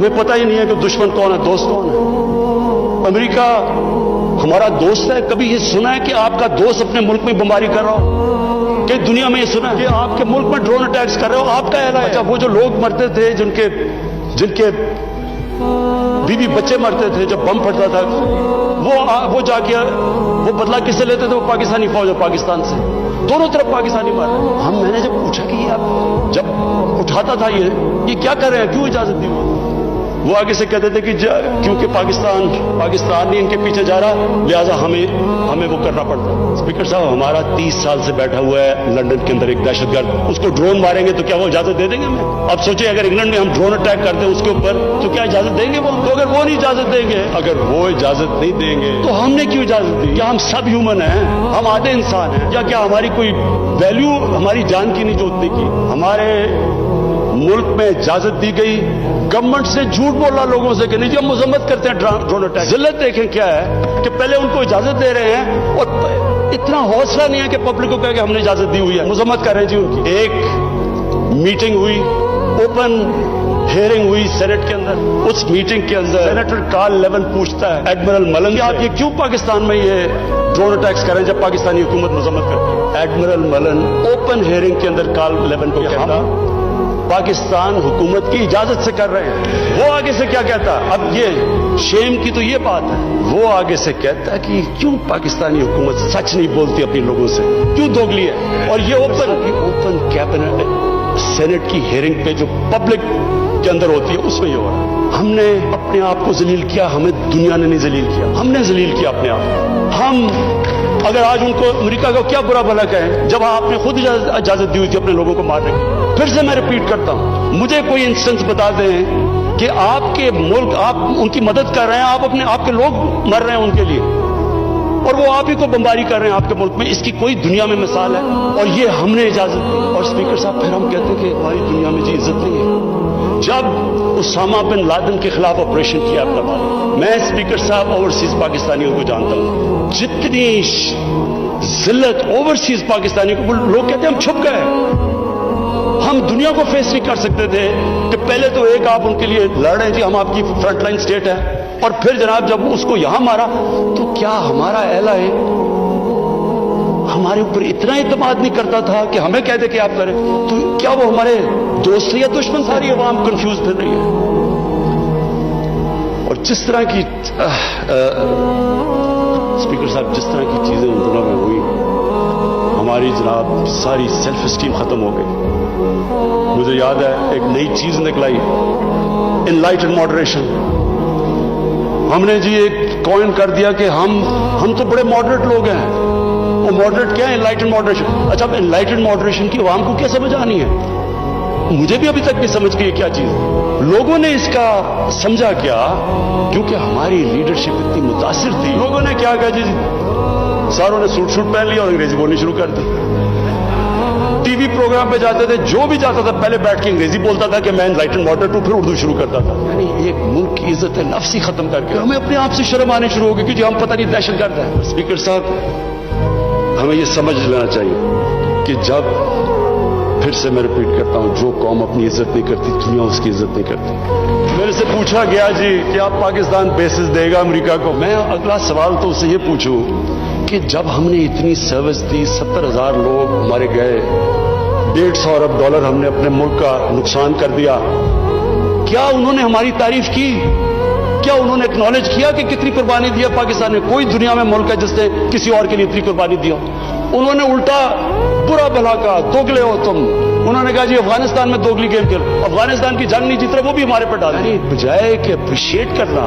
हमें पता ही नहीं है कि दुश्मन कौन है, दोस्त कौन है। अमेरिका हमारा दोस्त है, कभी ये सुना है कि आपका दोस्त अपने मुल्क में बमबारी कर रहा हो? कि दुनिया में ये सुना है कि आपके मुल्क में ड्रोन अटैक्स कर रहे हो? आपका एला है। अच्छा, वो जो लोग मरते थे, जिनके बीवी बच्चे मरते थे जब बम फटता था, वो जाके वो बदला किससे लेते थे? वो पाकिस्तानी फौज और पाकिस्तान से, दोनों तरफ पाकिस्तानी मार रहे हैं। मैंने जब पूछा कि आप जब उठाता था ये क्या कर रहे हैं, क्यों इजाजत दी? वो आगे से कहते थे कि क्योंकि पाकिस्तान ही इनके पीछे जा रहा, लिहाजा हमें वो करना पड़ता। स्पीकर साहब, हमारा 30 साल से बैठा हुआ है लंदन के अंदर एक दहशतगर्द, उसको ड्रोन मारेंगे तो क्या वो इजाजत दे देंगे हमें? अब सोचिए, अगर इंग्लैंड में हम ड्रोन अटैक करते हैं उसके ऊपर, तो क्या इजाजत देंगे वो? तो अगर वो नहीं इजाजत देंगे, नहीं देंगे तो हमने क्यों इजाजत दी? क्या हम सब ह्यूमन हैं? हम आधे इंसान हैं? या क्या हमारी कोई वैल्यू हमारी जान की नहीं जोतने की? हमारे मुल्क में इजाजत दी गई, गवर्नमेंट से झूठ बोला लोगों से कि नहीं जी हम मजम्मत करते हैं ड्रोन अटैक। जिल्लत देखें क्या है कि पहले उनको इजाजत दे रहे हैं और इतना हौसला नहीं है कि पब्लिक को कहे कि हमने इजाजत दी हुई है, मजम्मत कर रहे हैं जी उनकी। एक मीटिंग हुई, ओपन हियरिंग हुई सेनेट के अंदर। उस मीटिंग के अंदर सेनेटर कार्ल लेवन पूछता है एडमिरल मलन, आप ये क्यों पाकिस्तान में ये ड्रोन अटैक्स करें जब पाकिस्तानी हुकूमत मजम्मत करती है? एडमिरल मलन ओपन हियरिंग के अंदर कार्ल लेवन को कहता पाकिस्तान हुकूमत की इजाजत से कर रहे हैं। वो आगे से क्या कहता? अब ये शेम की तो ये बात है, वो आगे से कहता कि क्यों पाकिस्तानी हुकूमत सच नहीं बोलती अपने लोगों से, क्यों दोगली है? और ये ओपन कैबिनेट सेनेट की हियरिंग पे जो पब्लिक के अंदर होती है उसमें ये हो रहा है। हमने अपने आप को जलील किया, हमें दुनिया ने नहीं जलील किया, हमने जलील किया अपने आप। हम अगर आज उनको अमेरिका का क्या बुरा भला कहें जब आपने खुद इजाजत दी हुई थी अपने लोगों को मारने की? फिर से मैं रिपीट करता हूं, मुझे कोई इंस्टेंस बता दें कि आपके मुल्क, आप उनकी मदद कर रहे हैं, आपके लोग मर रहे हैं उनके लिए, और वो आप ही को बमबारी कर रहे हैं आपके मुल्क में। इसकी कोई दुनिया में मिसाल है? और ये हमने इजाजत दी। और स्पीकर साहब, फिर हम कहते हैं कि हमारी दुनिया में जी इज्जत नहीं है। जब उसामा बिन लादेन के खिलाफ ऑपरेशन किया अपना भारत, मैं स्पीकर साहब ओवरसीज पाकिस्तानियों को जानता हूं, जितनी जिल्लत ओवरसीज पाकिस्तानियों को, लोग कहते हैं हम छुप गए, हम दुनिया को फेस नहीं कर सकते थे कि पहले तो एक आप उनके लिए लड़ रहे थे, हम आपकी फ्रंटलाइन स्टेट है, और फिर जनाब जब उसको यहां मारा तो क्या हमारा एला है हमारे ऊपर इतना इत्मीनान नहीं करता था कि हमें कह दे कि आप करें? तो क्या वो हमारे दोस्त या दुश्मन? सारी अवाम कंफ्यूज फिर रही है। और जिस तरह की स्पीकर साहब, जिस तरह की चीजें उन दिनों में हुई, हमारी जनाब सारी सेल्फ स्टीम खत्म हो गई। मुझे याद है एक नई चीज निकलाई, इनलाइटेड मॉडरेशन। हमने जी एक कॉइन कर दिया कि हम तो बड़े मॉडरेट लोग हैं। वो मॉडरेट क्या है? Enlightened moderation. अच्छा, अब इनलाइटेड मॉडरेशन की आवाम को क्या समझ आनी है? मुझे भी अभी तक नहीं समझ गई क्या चीज। लोगों ने इसका समझा क्या? क्योंकि हमारी लीडरशिप इतनी मुतासिर थी, लोगों ने क्या कहा जी, सारों ने सूट पहन लिया और अंग्रेजी बोलनी शुरू कर दी। टीवी प्रोग्राम पे जाते थे, जो भी जाता था पहले बैठ के अंग्रेजी बोलता था कि मैं इनलाइटेड मॉडरेट हूं, फिर उर्दू शुरू करता था। यानी एक मुल्क की इज्जत नफ्स ही खत्म करके हमें अपने आप से शर्म आनी शुरू हो गई कि हम पता नहीं दहशतगर्द हैं। स्पीकर साहब, हमें यह समझ लेना चाहिए कि जब, फिर से मैं रिपीट करता हूं, जो कौम अपनी इज्जत नहीं करती, दुनिया उसकी इज्जत नहीं करती। मेरे से पूछा गया जी कि आप पाकिस्तान बेसिस देगा अमेरिका को? मैं अगला सवाल तो उससे ये पूछूं कि जब हमने इतनी सर्विस दी, 70,000 लोग हमारे गए, $150 अरब हमने अपने मुल्क का नुकसान कर दिया, क्या उन्होंने हमारी तारीफ की? क्या उन्होंने एक्नॉलेज किया कि कितनी कुर्बानी दिया पाकिस्तान ने? कोई दुनिया में मुल्क है जिसने किसी और के लिए इतनी कुर्बानी दिया? उन्होंने उल्टा बुरा भला कहा, दोगले हो तुम। उन्होंने कहा जी अफगानिस्तान में दोगली गेम खेलो, अफगानिस्तान की जंग नहीं जीत रहे, वो भी हमारे पर डाल दी। बजाय कि अप्रिशिएट करना,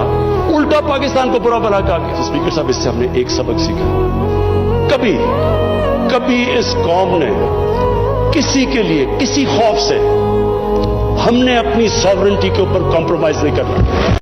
उल्टा पाकिस्तान को बुरा भला कहा। तो स्पीकर साहब, इससे हमने एक सबक सीखा, कभी इस कौम ने किसी के लिए, किसी खौफ से, हमने अपनी सॉवरेनिटी के ऊपर कॉम्प्रोमाइज नहीं करना।